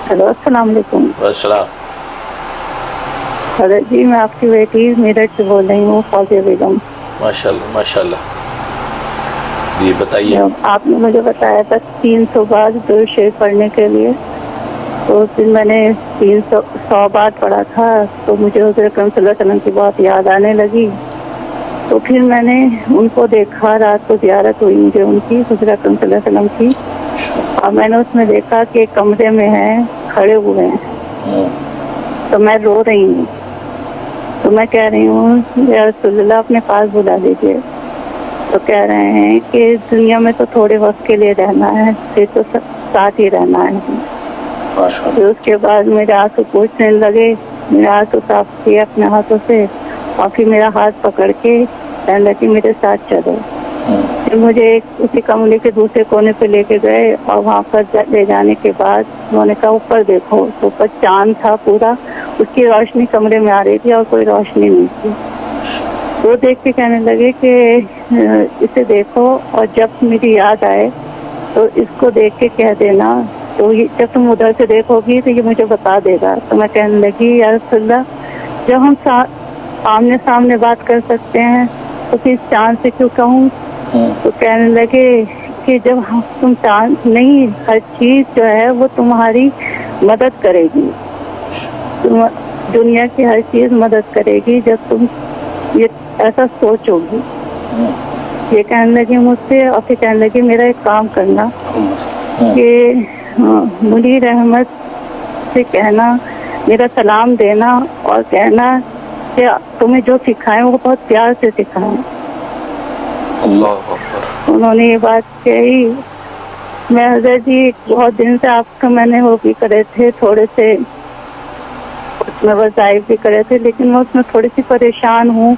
Hello, السلام علیکم۔ السلام۔ حضرت جی، میں آپ کی بیٹی میرٹھ سے بول رہی ہوں، فوزیہ بیگم۔ ماشاء اللہ ماشاء اللہ، جی بتائیے۔ آپ نے مجھے بتایا تھا 300 بار درود شریف پڑھنے کے لیے، تو اس دن میں نے 100 بار پڑھا تھا، تو مجھے حضور اکرم صلی اللہ علیہ وسلم کی بہت یاد آنے لگی۔ تو پھر میں نے ان کو دیکھا، رات کو زیارت ہوئی مجھے ان کی، حضور اکرم صلی اللہ علیہ وسلم کی، اور میں نے اس میں دیکھا کہ ایک کمرے میں ہیں، کھڑے ہوئے ہیں، تو میں رو رہی ہوں۔ تو میں کہہ رہی ہوں یا رسول اللہ اپنے پاس بلا لیجیے۔ تو کہہ رہے ہیں کہ دنیا میں تو تھوڑے وقت کے لیے رہنا ہے، پھر تو ساتھ ہی رہنا ہے۔ پھر اس کے بعد میرے آنسو پوچھنے لگے، میرے آنسو صاف کیے اپنے ہاتھوں سے، اور پھر میرا ہاتھ پکڑ کے کہنے لگے میرے ساتھ چلو۔ پھر مجھے اسی کمرے کے دوسرے کونے پہ لے کے گئے، اور وہاں پر لے جانے کے بعد انہوں نے کہا اوپر دیکھو، تو اوپر چاند تھا پورا، اس کی روشنی کمرے میں آ رہی تھی اور کوئی روشنی نہیں تھی۔ وہ دیکھ کے کہنے لگے کہ اسے دیکھو، اور جب میری یاد آئے تو اس کو دیکھ کے کہہ دینا، تو جب تم ادھر سے دیکھو گی تو یہ مجھے بتا دے گا۔ تو میں کہنے لگی یا رسول اللہ، جب ہم آمنے سامنے بات کر سکتے ہیں تو پھر چاند سے کیوں کہوں؟ تو کہنے لگے کہ جب تم چاند نہیں، ہر چیز جو ہے وہ تمہاری مدد کرے گی، دنیا کی ہر چیز مدد کرے گی جب تم یہ ایسا سوچو گی۔ یہ کہنے لگے مجھ سے، اور پھر کہنے لگے میرا ایک کام کرنا کہ منیر احمد سے کہنا، میرا سلام دینا، اور کہنا کہ تمہیں جو سکھائیں وہ بہت پیار سے سکھائیں۔ اللہ اکبر۔ انہوں نے یہ بات کہی۔ میں حضرت جی بہت دن سے آپ کا میں نے وہ بھی کرے تھے، تھوڑے سے اس میں وظائف بھی کرے تھے، لیکن میں اس میں تھوڑی سی پریشان ہوں۔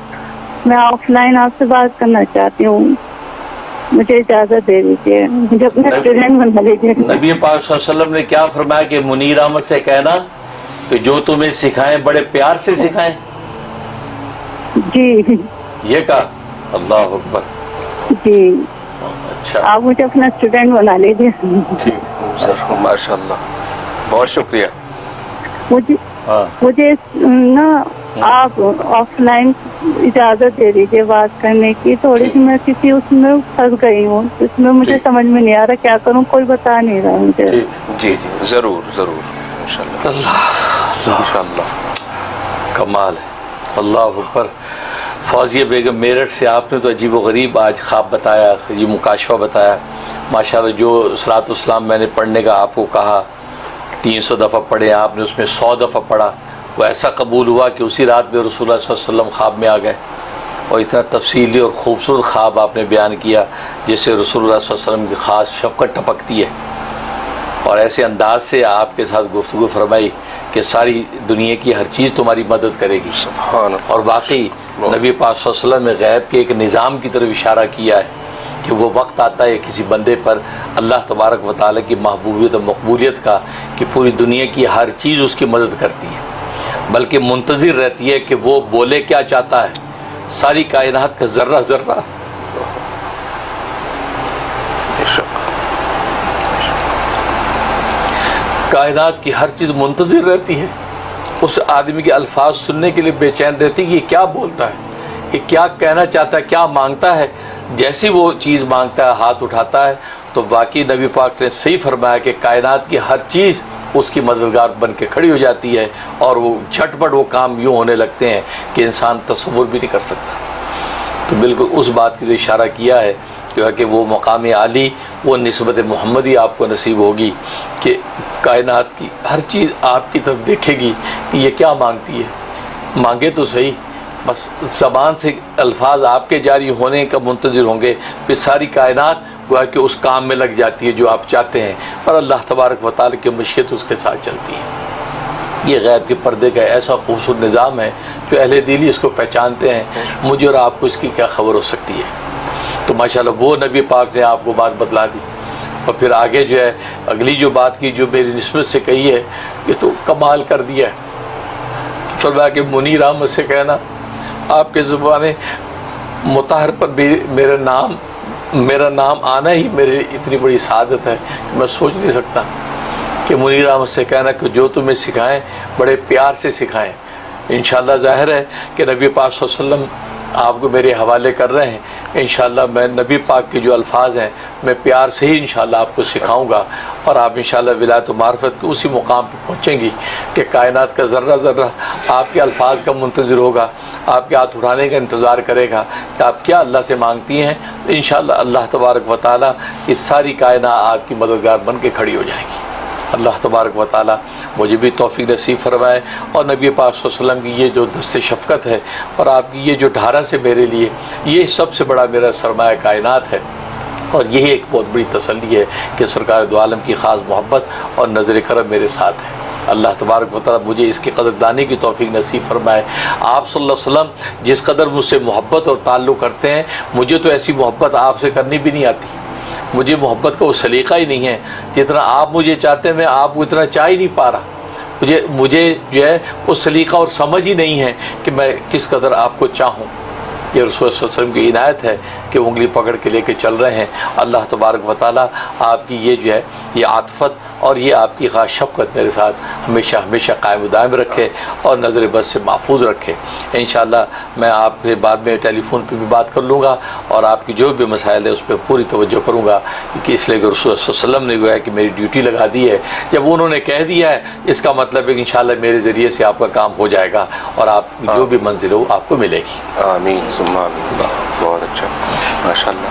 میں آف لائن آپ سے بات کرنا چاہتی ہوں، مجھے اجازت دے دیجیے، مجھے اپنا اسٹوڈنٹ بنا لیجیے۔ نبی پاک صلی اللہ علیہ وسلم نے کیا فرمایا کہ منیر احمد سے کہنا کہ جو تمہیں سکھائیں بڑے پیار سے سکھائیں؟ جی یہ کہا؟ اللہ اکبر۔ جی، اچھا، آپ مجھے اپنا اسٹوڈنٹ بنا لیجیے۔ ٹھیک سر، ماشاء اللہ، بہت شکریہ۔ مجھے نا آپ آف لائن اجازت دے دیجیے بات کرنے کی، تھوڑی سی میں کسی اس میں پھنس گئی ہوں، اس میں مجھے سمجھ میں نہیں آ رہا کیا کروں، کوئی بتا نہیں رہا مجھے۔ جی جی، ضرور ضرور، انشاءاللہ انشاءاللہ۔ کمال ہے، اللہ اکبر۔ فوزیہ بیگم میرٹھ سے، آپ نے تو عجیب و غریب آج خواب بتایا، یہ مکاشفہ بتایا ماشاءاللہ۔ جو صلاۃ السلام میں نے پڑھنے کا آپ کو کہا 300 دفعہ پڑھے، آپ نے اس میں 100 دفعہ پڑھا، وہ ایسا قبول ہوا کہ اسی رات میں رسول اللہ صلی اللہ علیہ وسلم خواب میں آ گئے، اور اتنا تفصیلی اور خوبصورت خواب آپ نے بیان کیا جس سے رسول اللہ صلی اللہ علیہ وسلم کی خاص شفقت ٹپکتی ہے، اور ایسے انداز سے آپ کے ساتھ گفتگو فرمائی کہ ساری دنیا کی ہر چیز تمہاری مدد کرے گی۔ سبحان اللہ۔ اور واقعی نبی پاک صلی اللہ علیہ وسلم نے غیب کے ایک نظام کی طرف اشارہ کیا ہے کہ وہ وقت آتا ہے کسی بندے پر اللہ تبارک و تعالیٰ کی محبوبیت و مقبولیت کا کہ پوری دنیا کی ہر چیز اس کی مدد کرتی ہے، بلکہ منتظر رہتی ہے کہ وہ بولے کیا چاہتا ہے۔ ساری کائنات کا ذرہ ذرہ کائنات کی ہر چیز منتظر رہتی ہے، اس آدمی کے الفاظ سننے کے لیے بے چین رہتی کہ یہ کیا بولتا ہے، یہ کیا کہنا چاہتا ہے، کیا مانگتا ہے۔ جیسی وہ چیز مانگتا ہے، ہاتھ اٹھاتا ہے، تو واقعی نبی پاک نے صحیح فرمایا کہ کائنات کی ہر چیز اس کی مددگار بن کے کھڑی ہو جاتی ہے، اور وہ جھٹ پٹ وہ کام یوں ہونے لگتے ہیں کہ انسان تصور بھی نہیں کر سکتا۔ تو بالکل اس بات کی جو اشارہ کیا ہے کہ وہ مقام عالی، وہ نسبت محمدی آپ کو نصیب ہوگی کہ کائنات کی ہر چیز آپ کی طرف دیکھے گی کہ یہ کیا مانگتی ہے، مانگے تو صحیح، بس زبان سے الفاظ آپ کے جاری ہونے کا منتظر ہوں گے، پھر ساری کائنات گویا کہ اس کام میں لگ جاتی ہے جو آپ چاہتے ہیں، اور اللہ تبارک و تعالیٰ کی مشیت اس کے ساتھ چلتی ہے۔ یہ غیب کے پردے کا ایسا خوبصورت نظام ہے جو اہل دلی اس کو پہچانتے ہیں، مجھے اور آپ کو اس کی کیا خبر ہو سکتی ہے۔ تو ماشاءاللہ وہ نبی پاک نے آپ کو بات بتلا دی، اور پھر آگے جو ہے اگلی جو بات کی جو میری نسبت سے کہی ہے، یہ تو کمال کر دیا ہے۔ فرمایا کہ منیر احمد سے کہنا آپ کے زبان مطہر پر بھی میرا نام آنا ہی میرے اتنی بڑی سعادت ہے کہ میں سوچ نہیں سکتا کہ منیر احمد سے کہنا کہ جو تمہیں سکھائیں بڑے پیار سے سکھائیں. انشاءاللہ ظاہر ہے کہ نبی پاک صلی اللہ علیہ وسلم آپ کو میرے حوالے کر رہے ہیں. انشاءاللہ میں نبی پاک کے جو الفاظ ہیں میں پیار سے ہی انشاءاللہ آپ کو سکھاؤں گا، اور آپ انشاءاللہ ولایت و معرفت کے اسی مقام پہ پہنچیں گی کہ کائنات کا ذرہ ذرہ آپ کے الفاظ کا منتظر ہوگا، آپ کے ہاتھ اٹھانے کا انتظار کرے گا کہ آپ کیا اللہ سے مانگتی ہیں. انشاءاللہ اللہ تبارک و تعالیٰ کی ساری کائنات آپ کی مددگار بن کے کھڑی ہو جائے گی. اللہ تبارک و تعالیٰ مجھے بھی توفیق نصیب فرمائے، اور نبی پاک صلی اللہ علیہ وسلم کی یہ جو دست شفقت ہے اور آپ کی یہ جو ڈھارس ہے میرے لیے، یہ سب سے بڑا میرا سرمایہ کائنات ہے. اور یہی ایک بہت بڑی تسلی ہے کہ سرکار دو عالم کی خاص محبت اور نظر کرم میرے ساتھ ہے. اللہ تبارک و تعالیٰ مجھے اس کی قدردانی کی توفیق نصیب فرمائے. آپ صلی اللہ علیہ وسلم جس قدر مجھ سے محبت اور تعلق کرتے ہیں، مجھے تو ایسی محبت آپ سے کرنی بھی نہیں آتی. مجھے محبت کا وہ سلیقہ ہی نہیں ہے. جتنا آپ مجھے چاہتے ہیں میں آپ کو اتنا چاہ ہی نہیں پا رہا. مجھے جو ہے وہ سلیقہ اور سمجھ ہی نہیں ہے کہ میں کس قدر آپ کو چاہوں. یہ رسول صلی اللہ علیہ وسلم کی عنایت ہے کہ انگلی پکڑ کے لے کے چل رہے ہیں. اللہ تبارک و تعالیٰ آپ کی یہ جو ہے یہ عاطفت اور یہ آپ کی خاص شفقت میرے ساتھ ہمیشہ ہمیشہ قائم و دائم رکھے اور نظر بد سے محفوظ رکھے. انشاءاللہ میں آپ سے بعد میں ٹیلی فون پہ بھی بات کر لوں گا، اور آپ کی جو بھی مسائل ہے اس پہ پوری توجہ کروں گا، کیونکہ اس لیے کہ رسول صلی اللہ علیہ وسلم نے گویا کہ میری ڈیوٹی لگا دی ہے. جب انہوں نے کہہ دیا ہے اس کا مطلب ہے کہ انشاءاللہ میرے ذریعے سے آپ کا کام ہو جائے گا اور آپ کی جو بھی منزل ہو آپ کو ملے گی. آمین ثم آمین. بہت اچھا، ماشاء اللہ.